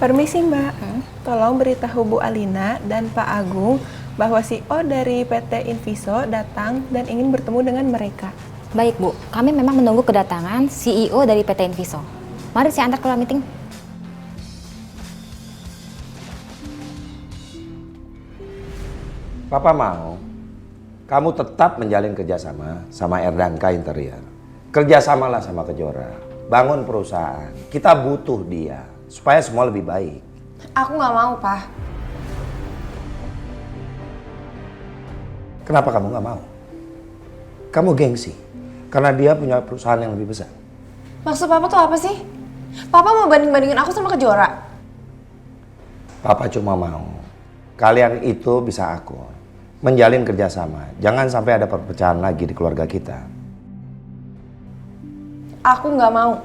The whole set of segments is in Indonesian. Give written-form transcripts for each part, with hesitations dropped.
Permisi Mbak, tolong beritahu Bu Alina dan Pak Agung bahwa CEO dari PT Inviso datang dan ingin bertemu dengan mereka. Baik Bu, kami memang menunggu kedatangan CEO dari PT Inviso. Mari saya antar ke ruang meeting. Papa mau kamu tetap menjalin kerjasama sama Erdanka Interior. Kerjasamalah sama Kejora. Bangun perusahaan. Kita butuh dia supaya semua lebih baik. Aku nggak mau, Pak. Kenapa kamu nggak mau? Kamu gengsi karena dia punya perusahaan yang lebih besar. Maksud Papa tuh apa sih? Papa mau banding-bandingin aku sama Kejora? Papa cuma mau kalian itu bisa akur, menjalin kerjasama. Jangan sampai ada perpecahan lagi di keluarga kita. Aku nggak mau.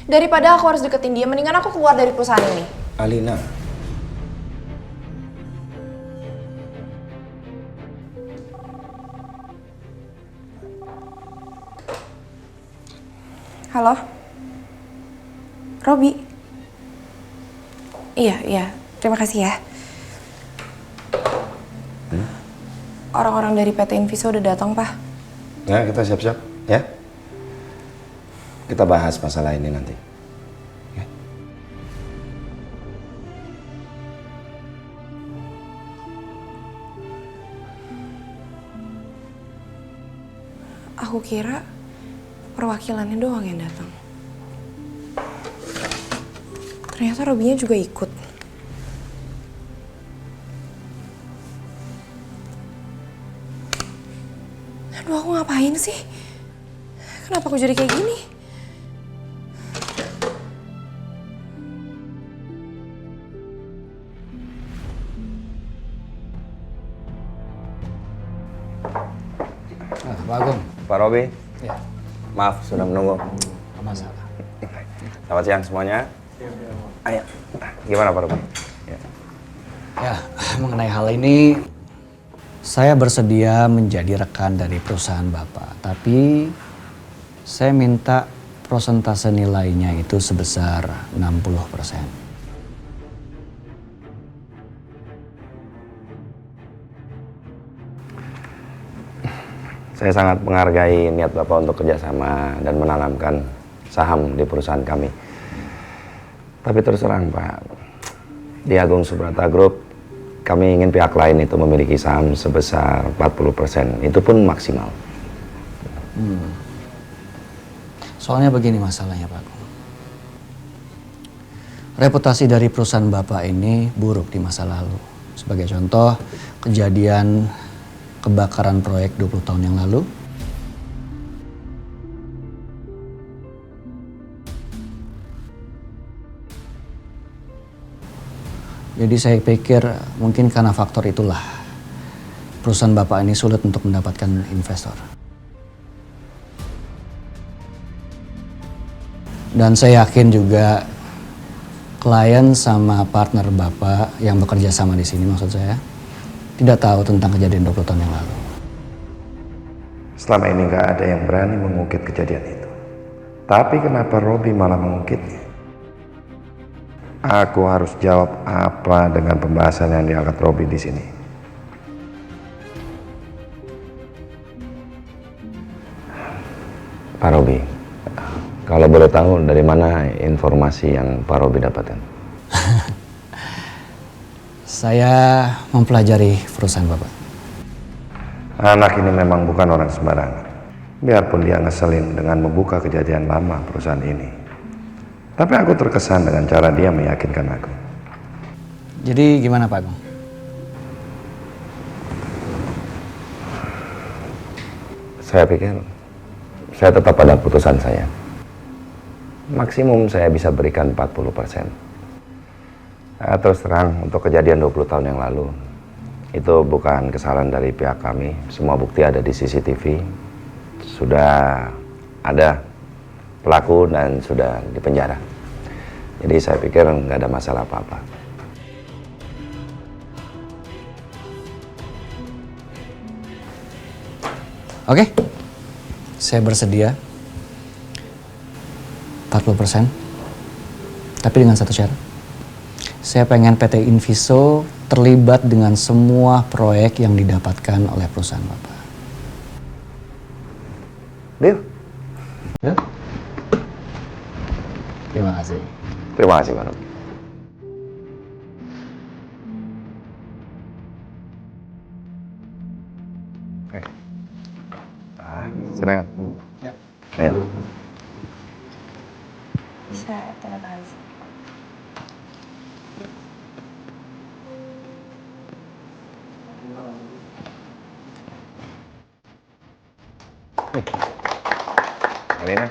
Daripada aku harus deketin dia, mendingan aku keluar dari perusahaan ini. Alina, Halo? Robi? Iya. Terima kasih ya. Orang-orang dari PT Inviso udah datang, Pak. ya kita siap-siap ya. Kita bahas masalah ini nanti. Ya. Aku kira perwakilannya doang yang datang. Ternyata Robinya juga ikut. Aduh, aku ngapain sih? Kenapa aku jadi kayak gini? Pak Agung. Pak Robi, Ya, maaf sudah menunggu. nggak masalah. Selamat siang semuanya. Ayo, gimana Pak Robi? Ya, mengenai hal ini, saya bersedia menjadi rekan dari perusahaan Bapak. Tapi saya minta prosentase nilainya itu sebesar 60%. Saya sangat menghargai niat Bapak untuk kerjasama dan menanamkan saham di perusahaan kami. Tapi terus terang Pak, di Agung Subrata Group, kami ingin pihak lain itu memiliki saham sebesar 40%. Itu pun maksimal. Soalnya begini masalahnya Pak Agung. Reputasi dari perusahaan Bapak ini buruk di masa lalu. Sebagai contoh, kejadian kebakaran proyek 20 tahun yang lalu. Jadi saya pikir mungkin karena faktor itulah perusahaan Bapak ini sulit untuk mendapatkan investor. Dan saya yakin juga klien sama partner Bapak yang bekerja sama di sini maksud saya tidak tahu tentang kejadian 20 tahun yang lalu. Selama ini nggak ada yang berani mengungkit kejadian itu. Tapi kenapa Robi malah mengungkitnya? Aku harus jawab apa dengan pembahasan yang diangkat Robi di sini. Pak Robi, kalau boleh tahu dari mana informasi yang Pak Robi dapatkan? Saya mempelajari perusahaan Bapak. Anak ini memang bukan orang sembarangan. Biarpun dia ngeselin dengan membuka kejadian lama perusahaan ini. Tapi aku terkesan dengan cara dia meyakinkan aku. Jadi gimana Pak Agung? Saya pikir saya tetap pada putusan saya. Maksimum saya bisa berikan 40%. Terus terang untuk kejadian 20 tahun yang lalu, itu bukan kesalahan dari pihak kami. Semua bukti ada di CCTV. Sudah ada pelaku dan sudah dipenjara. Jadi saya pikir nggak ada masalah apa-apa. Oke, saya bersedia 40%. Tapi dengan satu syarat. Saya pengen PT Inviso terlibat dengan semua proyek yang didapatkan oleh perusahaan Bapak. Deal? Ya? Terima kasih. Terima kasih, Pak Robi. Silakan. Ya. Ayo. Bisa tanda tangan. Alina.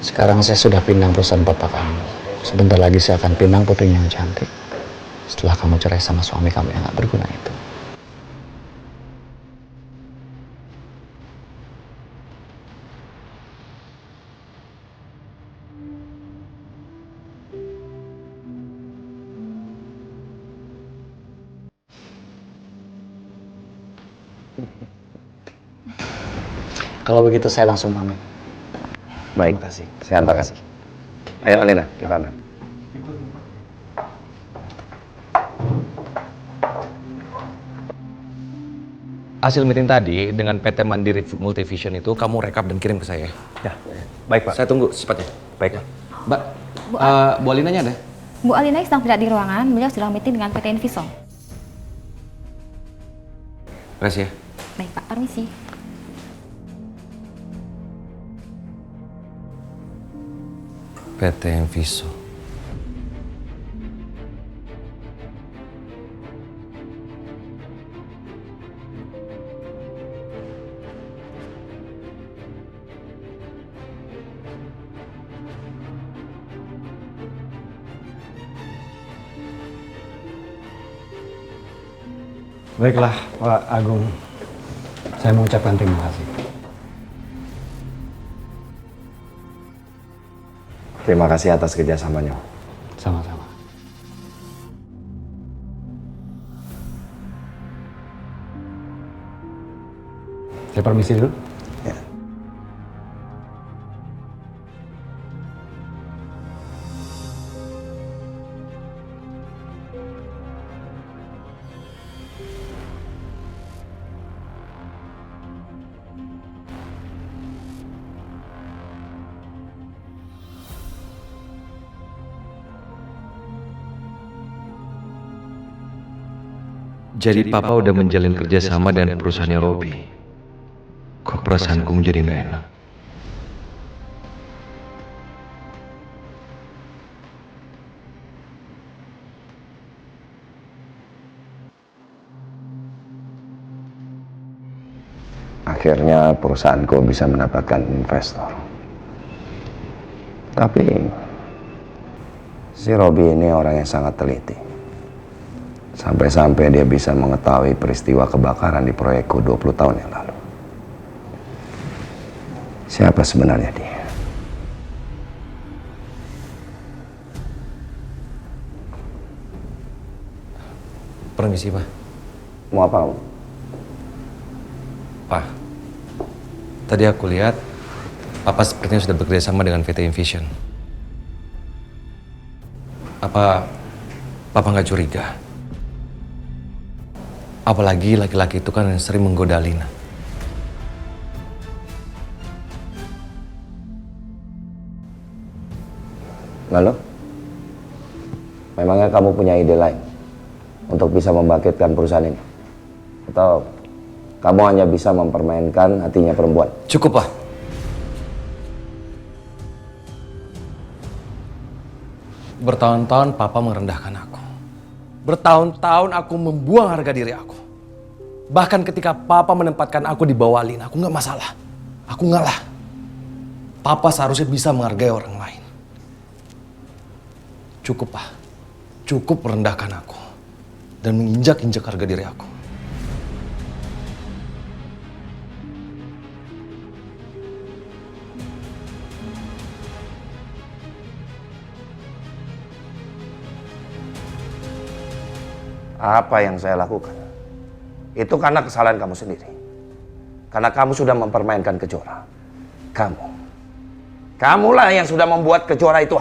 Sekarang saya sudah pinang perusahaan bapak kamu. Sebentar lagi saya akan pinang putrinya yang cantik. Setelah kamu cerai sama suami kamu yang gak berguna itu. Kalau begitu saya langsung pamit. Baik. Terima kasih. Saya antarkan. Ayo Alina, kita antar. Hasil meeting tadi dengan PT Mandiri Multivision itu kamu rekap dan kirim ke saya. Ya, baik Pak. Saya tunggu secepatnya. Baik Pak. Mbak, Bu Alinanya ada? Bu Alina sedang tidak di ruangan, beliau sedang meeting dengan PT Inviso. Makasih ya. Baik Pak, permisi. PT Inviso. Baiklah Pak Agung. Saya mengucapkan terima kasih. Terima kasih atas kerjasamanya. Sama-sama. Saya permisi dulu. Ya. Jadi Papa udah menjalin kerjasama dengan perusahaannya Robi. Kok perasaanku menjadi nggak enak? Akhirnya perusahaanku bisa mendapatkan investor. Tapi si Robi ini orang yang sangat teliti. Sampai-sampai dia bisa mengetahui peristiwa kebakaran di proyekku 20 tahun yang lalu. Siapa sebenarnya dia? Permisi, Pak. Mau apa kamu? Pak, tadi aku lihat Papa sepertinya sudah bekerja sama dengan PT Invision. Apa Papa nggak curiga? Apalagi laki-laki itu kan yang sering menggoda Alina. Lalu? Memangnya kamu punya ide lain untuk bisa membangkitkan perusahaan ini? Atau kamu hanya bisa mempermainkan hatinya perempuan? Cukup, Pak. Bertahun-tahun Papa merendahkan aku. Bertahun-tahun aku membuang harga diri aku. Bahkan ketika Papa menempatkan aku di bawah Alina, aku nggak masalah. Aku ngalah. Papa seharusnya bisa menghargai orang lain. Cukup, Pak. Cukup merendahkan aku. Dan menginjak-injak harga diri aku. Apa yang saya lakukan? Itu karena kesalahan kamu sendiri. Karena kamu sudah mempermainkan Kejora. Kamu Kamulah yang sudah membuat kejuaraan itu.